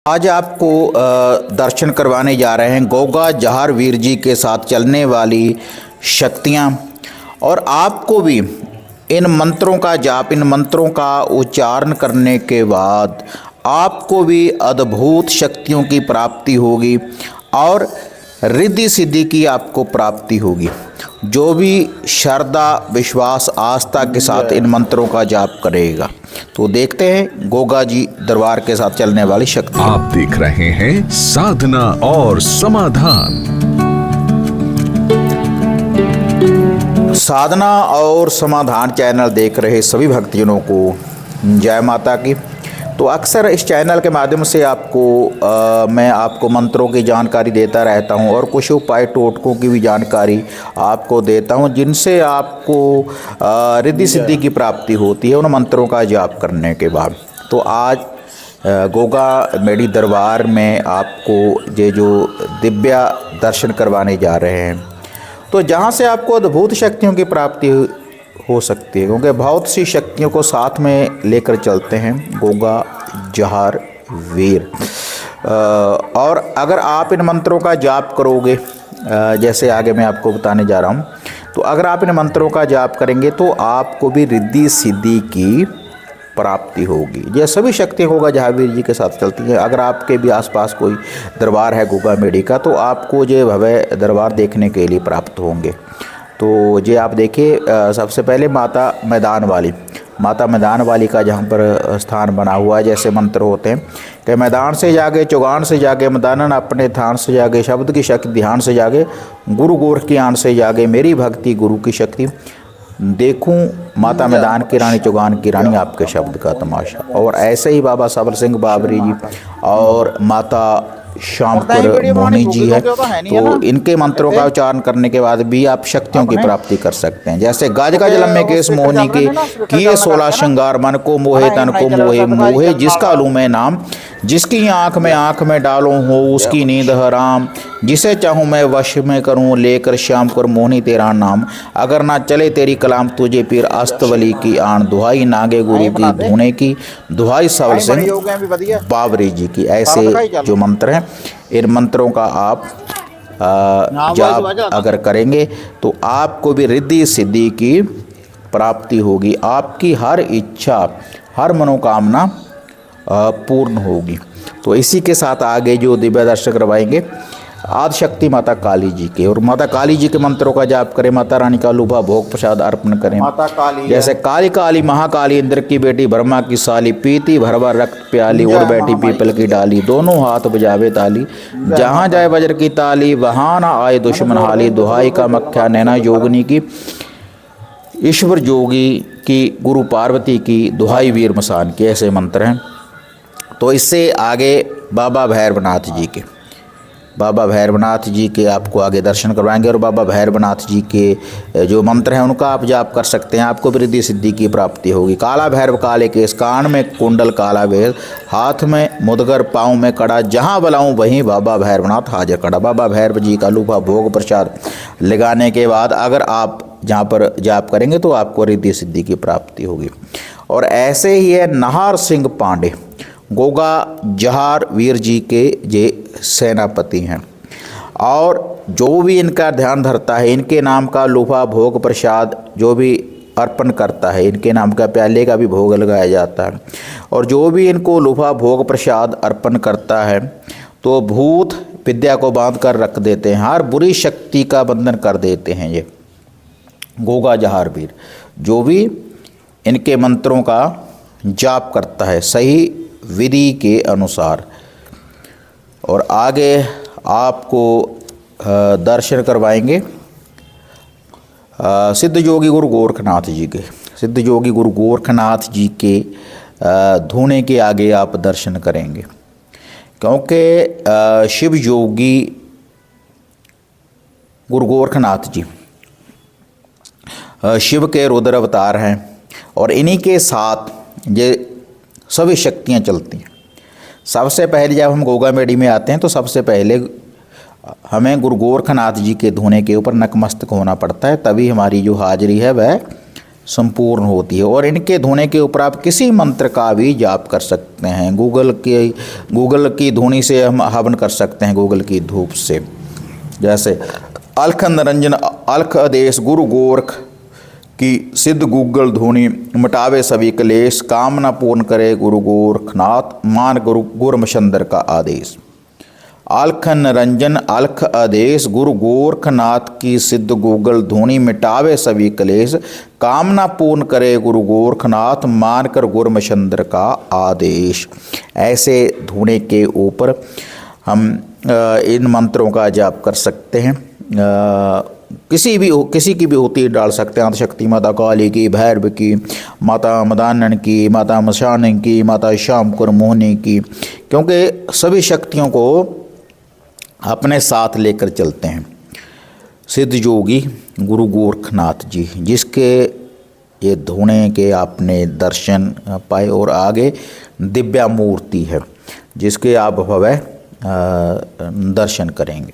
आज आपको दर्शन करवाने जा रहे हैं गोगा जहार वीर जी के साथ चलने वाली शक्तियाँ। और आपको भी इन मंत्रों का जाप, इन मंत्रों का उच्चारण करने के बाद आपको भी अद्भुत शक्तियों की प्राप्ति होगी और रिद्धि सिद्धि की आपको प्राप्ति होगी। जो भी श्रद्धा, विश्वास, आस्था के साथ इन मंत्रों का जाप करेगा। तो देखते हैं गोगा जी दरबार के साथ चलने वाली शक्ति। आप देख रहे हैं साधना और समाधान। साधना और समाधान चैनल देख रहे सभी भक्तजनों को जय माता की। तो अक्सर इस चैनल के माध्यम से मैं आपको मंत्रों की जानकारी देता रहता हूं और कुछ उपाय टोटकों की भी जानकारी आपको देता हूं, जिनसे आपको रिद्धि सिद्धि की प्राप्ति होती है उन मंत्रों का जाप करने के बाद। तो आज गोगा मेडी दरबार में आपको ये जो दिव्या दर्शन करवाने जा रहे हैं, तो जहां से आपको अद्भुत शक्तियों की प्राप्ति हो सकती है, क्योंकि बहुत सी शक्तियों को साथ में लेकर चलते हैं गोगा जहार वीर। और अगर आप इन मंत्रों का जाप करोगे, जैसे आगे मैं आपको बताने जा रहा हूं, तो अगर आप इन मंत्रों का जाप करेंगे तो आपको भी रिद्धि सिद्धि की प्राप्ति होगी। ये सभी शक्तियाँ गोगा जहार वीर जी के साथ चलती हैं। अगर आपके भी आसपास कोई दरबार है गोगा मेडी का, तो आपको ये भव्य दरबार देखने के लिए प्राप्त होंगे। तो ये आप देखिए, सबसे पहले माता मैदान वाली का जहाँ पर स्थान बना हुआ है, जैसे मंत्र होते हैं कि मैदान से जागे, चौगान से जागे, मदानन अपने थान से जागे, शब्द की शक्ति ध्यान से जागे, गुरु गोरख की आन से जागे, मेरी भक्ति गुरु की शक्ति, देखूं माता मैदान की रानी, चौगान की रानी, आपके शब्द का तमाशा। और ऐसे ही बाबा सबर सिंह बाबरी जी और माता श्यामपुर मोहनी जी है, तो इनके मंत्रों का उच्चारण करने के बाद भी आप शक्तियों की प्राप्ति कर सकते हैं। जैसे गाज गाज लम्बे केस मोहनी के किए 16 श्रृंगार, मन को मोहे तन को मोहे मोहे, जिसका लूं मैं नाम, जिसकी आंख में डालूं हो उसकी नींद हराम, जिसे चाहूं मैं वश में करूं लेकर श्यामपुर मोहनी तेरा नाम, अगर ना चले तेरी कलाम तुझे पीर अस्तवली की आन, दुहाई नागे गुरु की धुने की, दुहाई सबर सिंह बाबरी जी की। ऐसे जो मंत्र हैं, इन मंत्रों का आप जाप अगर करेंगे तो आपको भी रिद्धि सिद्धि की प्राप्ति होगी। आपकी हर इच्छा, हर मनोकामना पूर्ण होगी। तो इसी के साथ आगे जो दिव्य दर्शन करवाएंगे आदिशक्ति माता काली जी के, और माता काली जी के मंत्रों का जाप करें। माता रानी का लुभा भोग प्रसाद अर्पण करें। माता काली जैसे काली काली महाकाली, इंद्र की बेटी, ब्रह्मा की साली, पीती भरवा रक्त प्याली, उड़ बैठी पीपल की डाली, दोनों हाथ बजावे ताली, जहाँ जाए वज्र की ताली, वहाँ ना आए दुश्मन हाली, दुहाई का मक्खा नैना योगनी की, ईश्वर जोगी की, गुरु पार्वती की, दुहाई वीर मसान की। ऐसे मंत्र हैं। तो इससे आगे बाबा भैरवनाथ जी के आपको आगे दर्शन करवाएंगे, और बाबा भैरवनाथ जी के जो मंत्र हैं उनका आप जाप कर सकते हैं। आपको भी रिद्धि सिद्धि की प्राप्ति होगी। काला भैरव काले केस, कान में कुंडल काला वेद, हाथ में मुदगर, पाँव में कड़ा, जहाँ बुलाऊं वहीं बाबा भैरवनाथ हाजिर खड़ा। बाबा भैरव जी का लूभा भोग प्रसाद लगाने के बाद अगर आप जहाँ पर जाप करेंगे तो आपको रिद्धि सिद्धि की प्राप्ति होगी। और ऐसे ही है नाहर सिंह पांडे, गोगा जहार वीर जी के ये सेनापति हैं, और जो भी इनका ध्यान धरता है, इनके नाम का लूभा भोग प्रसाद जो भी अर्पण करता है, इनके नाम का प्याले का भी भोग लगाया जाता है। और जो भी इनको लूभा भोग प्रसाद अर्पण करता है तो भूत विद्या को बांध कर रख देते हैं, हर बुरी शक्ति का बंधन कर देते हैं। ये गोगा जहार वीर जो भी इनके मंत्रों का जाप करता है सही विधि के अनुसार। और आगे आपको दर्शन करवाएंगे सिद्ध योगी गुरु गोरखनाथ जी के। सिद्ध योगी गुरु गोरखनाथ जी के धूने के आगे आप दर्शन करेंगे, क्योंकि शिव योगी गुरु गोरखनाथ जी शिव के रुद्र अवतार हैं, और इन्हीं के साथ ये सभी शक्तियाँ चलती हैं। सबसे पहले जब हम गोगा मेडी में आते हैं तो सबसे पहले हमें गुरु गोरखनाथ जी के धूने के ऊपर नतमस्तक होना पड़ता है, तभी हमारी जो हाजिरी है वह संपूर्ण होती है। और इनके धुने के ऊपर आप किसी मंत्र का भी जाप कर सकते हैं। गूगल की धुनी से हम हवन कर सकते हैं, गूगल की धूप से। जैसे अलख निरंजन अलख आदेश गुरु गोरख की सिद्ध गूगल धुनी मिटावे सभी क्लेश, कामना पूर्ण करे गुरु गोरखनाथ, मान गुरु गुरमचंद्र का आदेश। अलख निरंजन अलख आदेश गुरु गोरखनाथ की सिद्ध गूगल धुनी मिटावे सभी क्लेश, कामना पूर्ण करे गुरु गोरखनाथ, मानकर गुरमचंद्र का आदेश। ऐसे धुने के ऊपर हम इन मंत्रों का जाप कर सकते हैं। किसी की भी होती डाल सकते हैं। शक्ति माता काली की, भैरव की, माता मदानन की, माता मशान की, माता श्यामकुर मोहिनी की, क्योंकि सभी शक्तियों को अपने साथ लेकर चलते हैं। सिद्ध योगी गुरु गोरखनाथ जी, जिसके ये धुने के आपने दर्शन पाए, और आगे दिव्या मूर्ति है जिसके आप भव्य दर्शन करेंगे।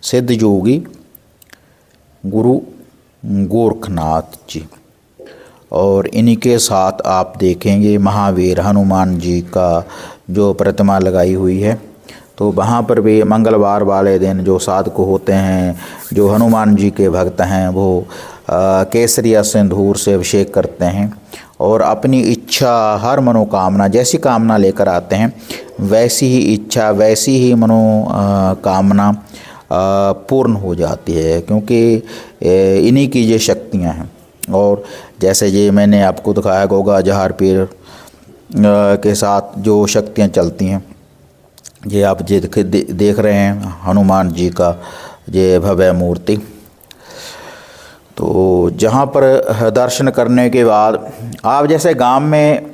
सिद्ध योगी गुरु गोरखनाथ जी, और इन्हीं के साथ आप देखेंगे महावीर हनुमान जी का जो प्रतिमा लगाई हुई है। तो वहाँ पर भी मंगलवार वाले दिन जो साधक होते हैं, जो हनुमान जी के भक्त हैं, वो केसरिया सिंदूर से अभिषेक करते हैं और अपनी इच्छा, हर मनोकामना, जैसी कामना लेकर आते हैं वैसी ही इच्छा, वैसी ही मनोकामना पूर्ण हो जाती है, क्योंकि इन्हीं की ये शक्तियाँ हैं। और जैसे ये मैंने आपको दिखाया गोगा जहार पीर के साथ जो शक्तियाँ चलती हैं, ये आप देख रहे हैं हनुमान जी का ये भव्य मूर्ति। तो जहाँ पर दर्शन करने के बाद आप जैसे गांव में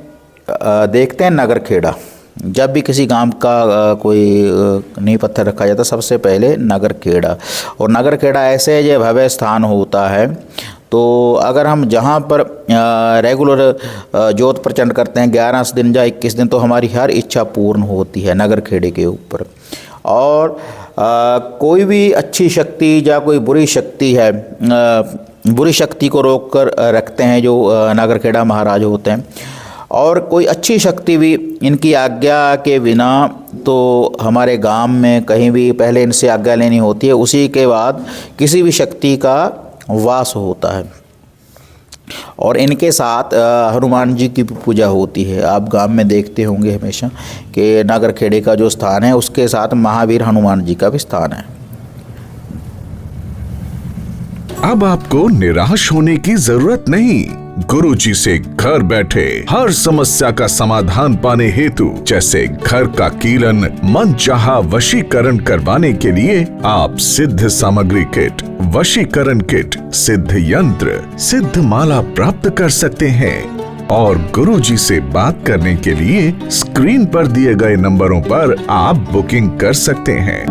देखते हैं नगर खेड़ा, जब भी किसी गांव का कोई नींव पत्थर रखा जाता है सबसे पहले नगर खेड़ा, और नगर खेड़ा ऐसे ये भव्य स्थान होता है। तो अगर हम जहाँ पर रेगुलर जोत प्रचंड करते हैं 11 दिन या 21 दिन, तो हमारी हर इच्छा पूर्ण होती है नगर खेड़े के ऊपर। और कोई भी अच्छी शक्ति या कोई बुरी शक्ति है, बुरी शक्ति को रोक कर रखते हैं जो नगर खेड़ा महाराज होते हैं। और कोई अच्छी शक्ति भी इनकी आज्ञा के बिना तो हमारे गांव में कहीं भी पहले इनसे आज्ञा लेनी होती है, उसी के बाद किसी भी शक्ति का वास होता है। और इनके साथ हनुमान जी की पूजा होती है। आप गांव में देखते होंगे हमेशा कि नगर खेड़े का जो स्थान है उसके साथ महावीर हनुमान जी का भी स्थान है। अब आपको निराश होने की जरूरत नहीं। गुरुजी से घर बैठे हर समस्या का समाधान पाने हेतु, जैसे घर का कीलन, मनचाहा वशीकरण करवाने के लिए आप सिद्ध सामग्री किट, वशीकरण किट, सिद्ध यंत्र, सिद्ध माला प्राप्त कर सकते हैं। और गुरुजी से बात करने के लिए स्क्रीन पर दिए गए नंबरों पर आप बुकिंग कर सकते हैं।